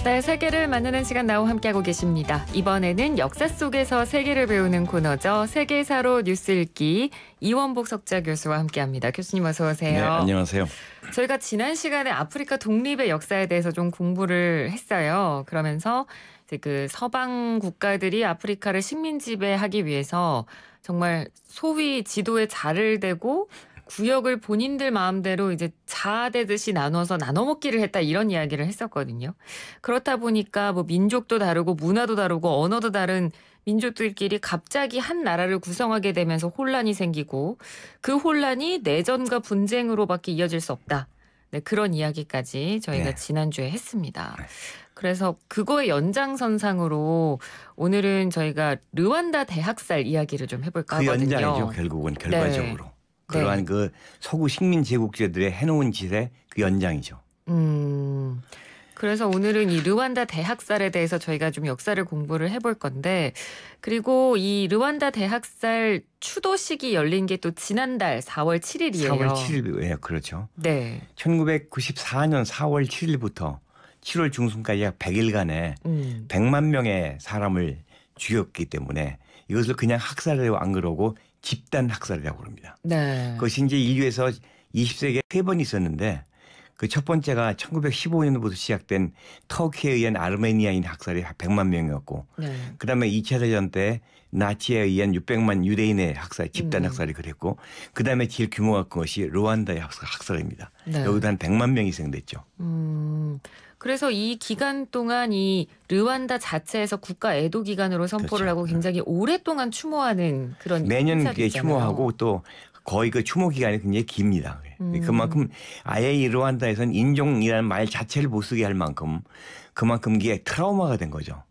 네, 세계를 만나는 시간 나와 함께하고 계십니다. 이번에는 역사 속에서 세계를 배우는 코너죠. 세계사로 뉴스 읽기 이원복 석좌 교수와 함께합니다. 교수님 어서 오세요. 네, 안녕하세요. 저희가 지난 시간에 아프리카 독립의 역사에 대해서 좀 공부를 했어요. 그러면서 이제 그 서방 국가들이 아프리카를 식민 지배하기 위해서 정말 소위 지도에 자를 대고 구역을 본인들 마음대로 이제 자아대듯이 나눠서 나눠먹기를 했다 이런 이야기를 했었거든요. 그렇다 보니까 뭐 민족도 다르고 문화도 다르고 언어도 다른 민족들끼리 갑자기 한 나라를 구성하게 되면서 혼란이 생기고 그 혼란이 내전과 분쟁으로밖에 이어질 수 없다. 네, 그런 이야기까지 저희가 지난주에 했습니다. 그래서 그거의 연장선상으로 오늘은 저희가 르완다 대학살 이야기를 좀 해볼까 하거든요. 그 연장이죠. 결국은 결과적으로. 네. 그러한 그 서구 식민 제국제들의 해놓은 짓의 그 연장이죠. 그래서 오늘은 이 르완다 대학살에 대해서 저희가 좀 역사를 공부를 해볼 건데, 그리고 이 르완다 대학살 추도식이 열린 게 또 지난달 4월 7일이에요. 4월 7일이에요. 그렇죠. 네. 1994년 4월 7일부터 7월 중순까지 약 100일간에 100만 명의 사람을 죽였기 때문에 이것을 그냥 학살이라고 안 그러고 집단 학살이라고 합니다. 네. 그것이 이제 인류에서 20세기에 3번 있었는데 그 첫 번째가 1915년부터 시작된 터키에 의한 아르메니아인 학살이 100만 명이었고 그다음에 2차 대전 때 나치에 의한 600만 유대인의 학살, 집단 학살이 그랬고 그다음에 제일 규모가 큰 것이 르완다의 학살입니다. 네. 여기도 한 100만 명이 희생됐죠. 그래서 이 기간 동안 이 르완다 자체에서 국가 애도 기간으로 선포를 그렇죠. 하고 굉장히 오랫동안 추모하는 그런 매년 행사도 추모하고 또 거의 그 추모 기간이 굉장히 깁니다. 그만큼 아예 이 르완다에서는 인종이라는 말 자체를 못 쓰게 할 만큼 그만큼 이게 트라우마가 된 거죠.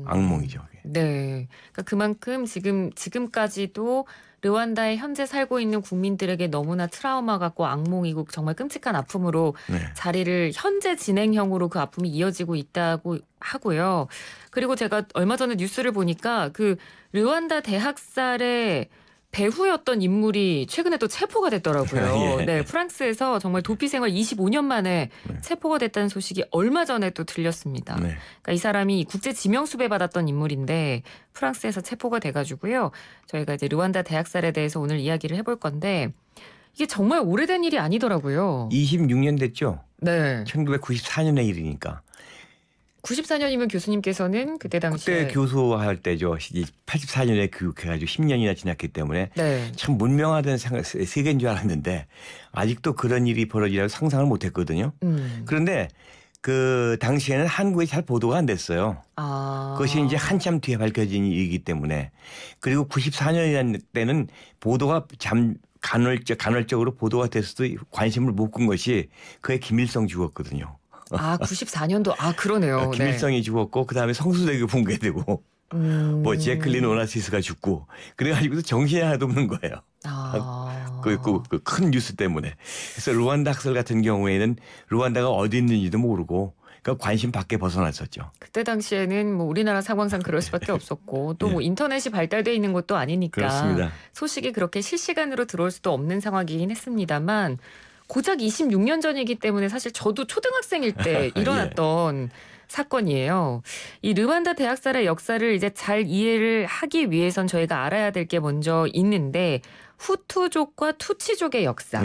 악몽이죠. 네, 그러니까 그만큼 지금까지도 르완다에 현재 살고 있는 국민들에게 너무나 트라우마 같고 악몽이고 정말 끔찍한 아픔으로 자리를 현재 진행형으로 그 아픔이 이어지고 있다고 하고요. 그리고 제가 얼마 전에 뉴스를 보니까 그 르완다 대학살의 배후였던 인물이 최근에 또 체포가 됐더라고요. 예. 네, 프랑스에서 정말 도피 생활 25년 만에 체포가 됐다는 소식이 얼마 전에 또 들렸습니다. 그러니까 이 사람이 국제 지명 수배 받았던 인물인데 프랑스에서 체포가 돼가지고요. 저희가 이제 르완다 대학살에 대해서 오늘 이야기를 해볼 건데 이게 정말 오래된 일이 아니더라고요. 26년 됐죠. 네. 1994년의 일이니까. 94년이면 교수님께서는 그때 당시에 그때 교수할 때죠. 84년에 교육해가지고 10년이나 지났기 때문에 참 문명화된 세계인 줄 알았는데 아직도 그런 일이 벌어지라고 상상을 못했거든요. 그런데 그 당시에는 한국에 잘 보도가 안 됐어요. 그것이 이제 한참 뒤에 밝혀진 일이기 때문에 그리고 94년이라는 때는 보도가 간헐적으로 보도가 됐어도 관심을 못 끈 것이 그의 김일성 죽었거든요. 94년도 그러네요. 김일성이 죽었고 그다음에 성수대교 붕괴되고 뭐 제클린 오나시스가 죽고 그래가지고 정신이 하나도 없는 거예요. 그 큰 뉴스 때문에. 그래서 르완다 학살 같은 경우에는 르완다가 어디 있는지도 모르고 그러니까 관심 밖에 벗어났었죠. 그때 당시에는 뭐 우리나라 상황상 그럴 수밖에 없었고 또 뭐 인터넷이 발달돼 있는 것도 아니니까 그렇습니다. 소식이 그렇게 실시간으로 들어올 수도 없는 상황이긴 했습니다만 고작 26년 전이기 때문에 사실 저도 초등학생일 때 일어났던 사건이에요. 이 르완다 대학살의 역사를 이제 잘 이해를 하기 위해선 저희가 알아야 될 게 먼저 있는데 후투족과 투치족의 역사.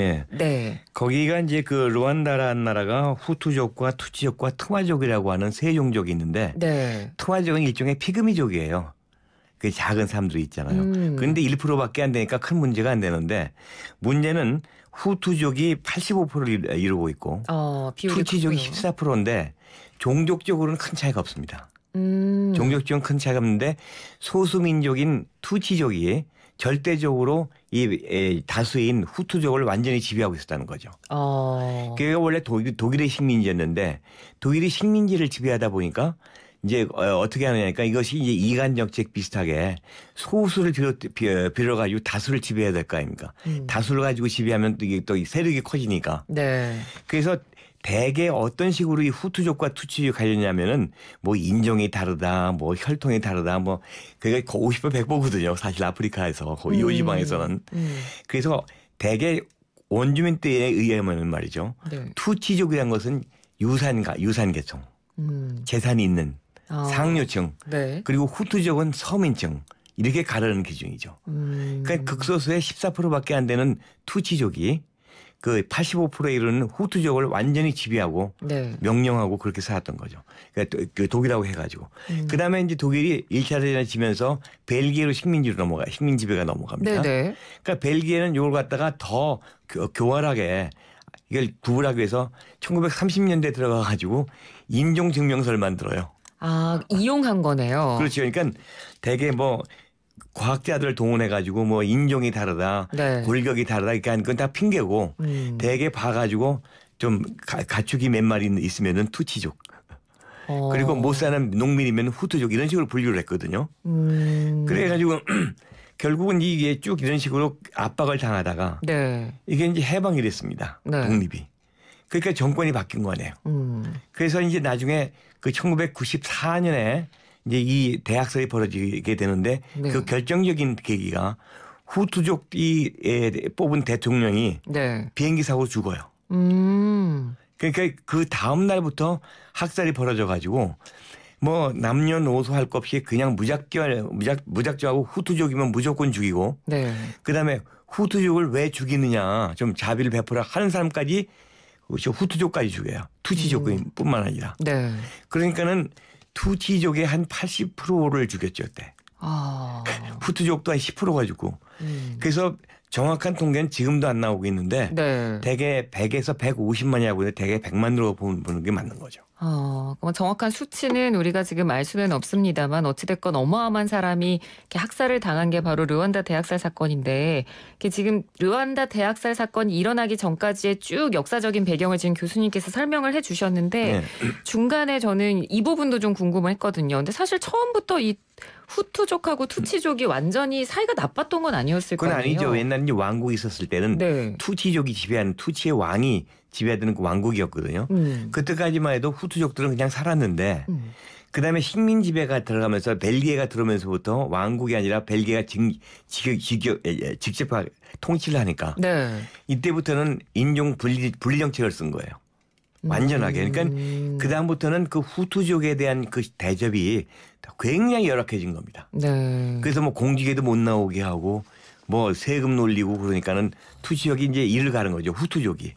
거기가 이제 그 르완다라는 나라가 후투족과 투치족과 트와족이라고 하는 세 종족이 있는데 트와족은 일종의 피그미족이에요. 그 작은 사람들이 있잖아요. 그런데 1%밖에 안 되니까 큰 문제가 안 되는데 문제는 후투족이 85%를 이루고 있고 투치족이 14%인데 종족적으로는 큰 차이가 없습니다. 종족적으로는 큰 차이가 없는데 소수민족인 투치족이 절대적으로 이 다수인 후투족을 완전히 지배하고 있었다는 거죠. 그게 원래 독일의 식민지였는데 독일이 식민지를 지배하다 보니까 이제 어떻게 하느냐니까 이것이 이제 이간 정책 비슷하게 소수를 빌어가지고 다수를 지배해야 될 거 아닙니까? 다수를 가지고 지배하면 이게 또 세력이 커지니까. 그래서 대개 어떤 식으로 이 후투족과 투치족이 갈렸냐면은 뭐 인종이 다르다, 뭐 혈통이 다르다, 뭐 그게 50번 100번거든요. 사실 아프리카에서 이 요지방에서는. 그래서 대개 원주민 때에 의하면 말이죠. 투치족이라는 것은 유산 계통. 재산이 있는 상류층, 네. 그리고 후투족은 서민층 이렇게 가르는 기준이죠. 그러니까 극소수의 14%밖에 안 되는 투치족이 그 85%에 이르는 후투족을 완전히 지배하고 네. 명령하고 그렇게 살았던 거죠. 그러니까 그 독일하고 해가지고. 그다음에 이제 독일이 1차 대전을 지면서 벨기에로 식민 지배가 넘어갑니다. 네네. 그러니까 벨기에는 이걸 갖다가 더 교활하게 이걸 구분하기 위해서 1930년대 들어가 가지고 인종증명서를 만들어요. 아, 이용한 거네요. 그렇죠. 그러니까 되게 뭐 과학자들 동원해 가지고 뭐 인종이 다르다, 네. 골격이 다르다, 그러니까 그건 다 핑계고 되게 봐가지고 좀 가축이 몇 마리 있으면은 투치족, 그리고 못 사는 농민이면 후투족 이런 식으로 분류를 했거든요. 그래가지고 결국은 이게 쭉 이런 식으로 압박을 당하다가 네. 이게 이제 해방이 됐습니다. 네. 독립이. 그러니까 정권이 바뀐 거네요. 그래서 이제 나중에 그 1994년에 이제 이 대학살이 벌어지게 되는데 네. 그 결정적인 계기가 후투족이 뽑은 대통령이 네. 비행기 사고 죽어요. 그러니까 그 다음 날부터 학살이 벌어져 가지고 뭐 남녀노소 할 것 없이 그냥 무작정하고 후투족이면 무조건 죽이고 네. 그다음에 후투족을 왜 죽이느냐 좀 자비를 베풀어 하는 사람까지 후투족까지 죽여요. 투치족뿐만 아니라. 네. 그러니까는 투치족의 한 80%를 죽였죠 그때. 후투족도 한 10%가 죽고. 그래서 정확한 통계는 지금도 안 나오고 있는데 네. 대개 100에서 150만이라고 해도 대개 100만으로 보는 게 맞는 거죠. 그럼 정확한 수치는 우리가 지금 알 수는 없습니다만 어찌됐건 어마어마한 사람이 이렇게 학살을 당한 게 바로 르완다 대학살 사건인데 이게 지금 르완다 대학살 사건이 일어나기 전까지의 쭉 역사적인 배경을 지금 교수님께서 설명을 해 주셨는데 네. 중간에 저는 이 부분도 좀 궁금했거든요. 근데 사실 처음부터 이 후투족하고 투치족이 완전히 사이가 나빴던 건 아니었을 거예요. 그건 아니죠. 옛날에 왕국이 있었을 때는 네. 투치족이 지배하는 투치의 왕이 지배하는 그 왕국이었거든요. 그때까지만 해도 후투족들은 그냥 살았는데 그다음에 식민 지배가 들어가면서 벨기에가 들어오면서부터 왕국이 아니라 벨기에가 직접 통치를 하니까 네. 이때부터는 인종 분리 정책을 쓴 거예요. 완전하게. 그러니까 그다음부터는 그 후투족에 대한 그 대접이 굉장히 열악해진 겁니다. 네. 그래서 뭐 공직에도 못 나오게 하고 뭐 세금 놀리고 그러니까는 투치족이 이제 일을 가는 거죠. 후투족이.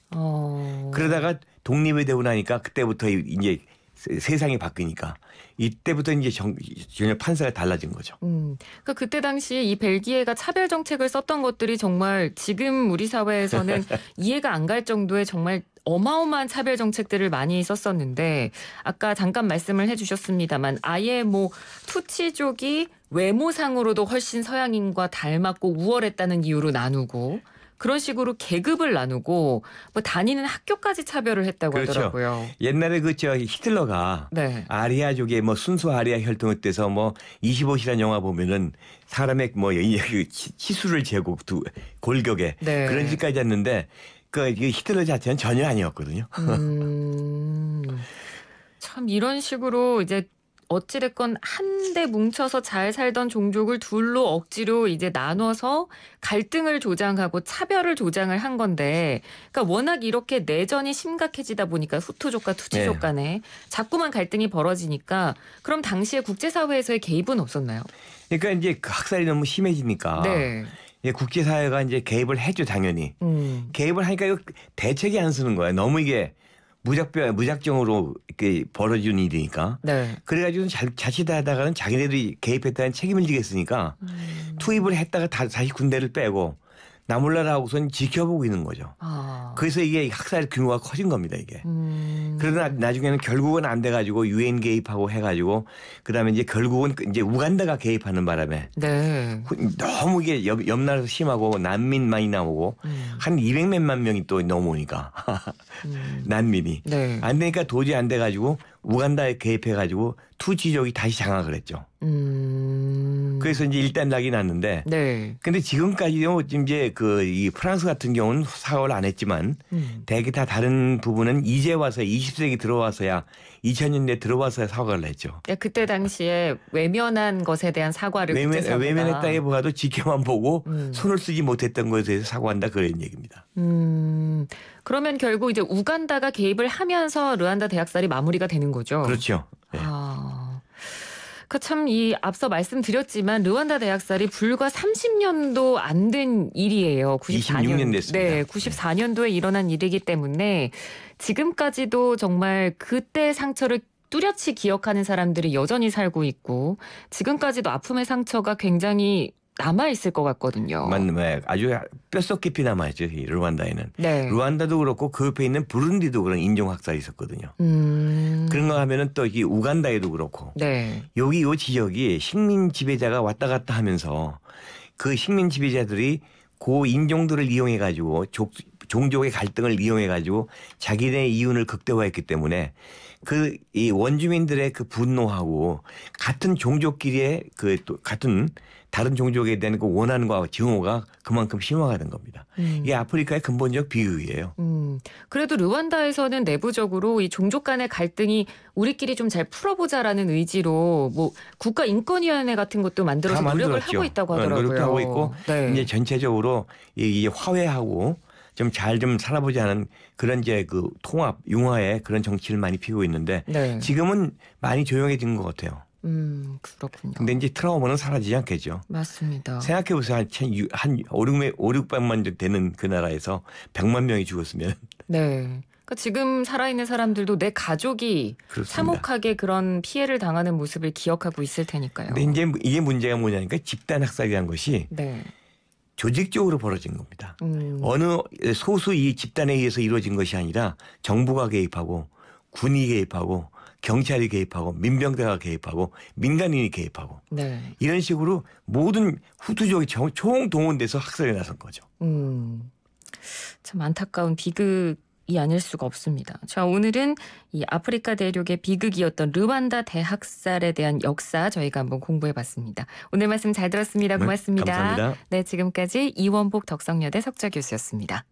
그러다가 독립이 되고 나니까 그때부터 이제 세상이 바뀌니까 이때부터 이제 전혀 판세가 달라진 거죠. 그러니까 그때 당시 이 벨기에가 차별 정책을 썼던 것들이 정말 지금 우리 사회에서는 이해가 안 갈 정도의 정말 어마어마한 차별 정책들을 많이 썼었는데 아까 잠깐 말씀을 해주셨습니다만 아예 뭐 투치족이 외모상으로도 훨씬 서양인과 닮았고 우월했다는 이유로 나누고 그런 식으로 계급을 나누고 뭐 다니는 학교까지 차별을 했다고 그렇죠. 하더라고요. 옛날에 히틀러가 네. 아리아족의 뭐 순수 아리아 혈통을 떼서 뭐 25시라는 영화 보면은 사람의 뭐 치수를 재고 골격에 네. 그런 짓까지 했는데 그 히틀러 자체는 전혀 아니었거든요. 참 이런 식으로 이제 어찌됐건 한데 뭉쳐서 잘 살던 종족을 둘로 억지로 이제 나눠서 갈등을 조장하고 차별을 조장을 한 건데 그러니까 워낙 이렇게 내전이 심각해지다 보니까 후투족과 투치족 간에 자꾸만 갈등이 벌어지니까 그럼 당시에 국제사회에서의 개입은 없었나요? 그러니까 이제 학살이 너무 심해지니까 네. 국제사회가 이제 개입을 했죠 당연히. 개입을 하니까 이거 대책이 안 쓰는 거야. 너무 이게 무작정으로 이렇게 벌어지는 일이니까. 네. 그래가지고 자칫하다가는 자기네들이 개입했다는 책임을 지겠으니까 투입을 했다가 다시 군대를 빼고 나몰라라 하고선 지켜보고 있는 거죠. 그래서 이게 학살 규모가 커진 겁니다 이게. 그러다 나중에는 결국은 안 돼가지고 유엔 개입하고 해가지고 그다음에 이제 결국은 이제 우간다가 개입하는 바람에 네. 너무 이게 옆 나라에서 심하고 난민 많이 나오고 한 200몇만 명이 또 넘어오니까 난민이 네. 안 되니까 도저히 안 돼가지고 우간다에 개입해가지고 투치족이 다시 장악을 했죠. 그래서 이제 일단락이 났는데. 네. 근데 지금까지도 이제 이 프랑스 같은 경우는 사과를 안 했지만 대개 다 다른 부분은 이제 와서 20세기 들어와서야 2000년대 들어와서야 사과를 했죠. 네, 그때 당시에 외면한 것에 대한 사과를 외면했다기보다도 지켜만 보고 손을 쓰지 못했던 것에 대해서 사과한다 그런 얘기입니다. 그러면 결국 이제 우간다가 개입을 하면서 르완다 대학살이 마무리가 되는 거죠. 그렇죠. 네. 참 이 앞서 말씀드렸지만 르완다 대학살이 불과 30년도 안 된 일이에요. 26년 됐습니다. 네, 94년도에 일어난 일이기 때문에 지금까지도 정말 그때 상처를 뚜렷이 기억하는 사람들이 여전히 살고 있고 지금까지도 아픔의 상처가 굉장히 남아있을 것 같거든요. 맞네. 아주 뼛속 깊이 남아있죠. 이 르완다에는. 네. 르완다도 그렇고 그 옆에 있는 부룬디도 그런 인종학살이 있었거든요. 그런가 하면은 또 이 우간다에도 그렇고. 네. 여기 요 지역이 식민 지배자가 왔다 갔다 하면서 그 식민 지배자들이 그 인종들을 이용해 가지고 종족의 갈등을 이용해 가지고 자기네 이윤을 극대화했기 때문에 이 원주민들의 그 분노하고 같은 종족끼리의 또 같은 다른 종족에 대한 그 원한과 증오가 그만큼 심화가 된 겁니다. 이게 아프리카의 근본적 비극이에요. 그래도 르완다에서는 내부적으로 이 종족 간의 갈등이 우리끼리 좀 잘 풀어보자라는 의지로 뭐 국가인권위원회 같은 것도 만들어서 노력을 하고 있다고 하더라고요. 노력도 하고 있고 네. 이제 전체적으로 이 화해하고 좀 잘 좀 살아보자는 그런 이제 그 통합, 융화의 그런 정치를 많이 피우고 있는데 네. 지금은 많이 조용해진 것 같아요. 그렇군요. 근데 이제 트라우마는 사라지지 않겠죠. 맞습니다. 생각해보세요. 한 500만 되는 그 나라에서 100만 명이 죽었으면. 네. 그러니까 지금 살아있는 사람들도 내 가족이 그렇습니다. 참혹하게 그런 피해를 당하는 모습을 기억하고 있을 테니까요. 근데 이제 이게 문제가 뭐냐니까 집단 학살이라는 것이 네. 조직적으로 벌어진 겁니다. 어느 소수 이 집단에 의해서 이루어진 것이 아니라 정부가 개입하고 군이 개입하고 경찰이 개입하고 민병대가 개입하고 민간인이 개입하고 네. 이런 식으로 모든 후투족이 총동원돼서 학살에 나선 거죠. 참 안타까운 비극이 아닐 수가 없습니다. 자, 오늘은 이 아프리카 대륙의 비극이었던 르완다 대학살에 대한 역사 저희가 한번 공부해봤습니다. 오늘 말씀 잘 들었습니다. 고맙습니다. 네, 감사합니다. 네, 지금까지 이원복 덕성여대 석좌 교수였습니다.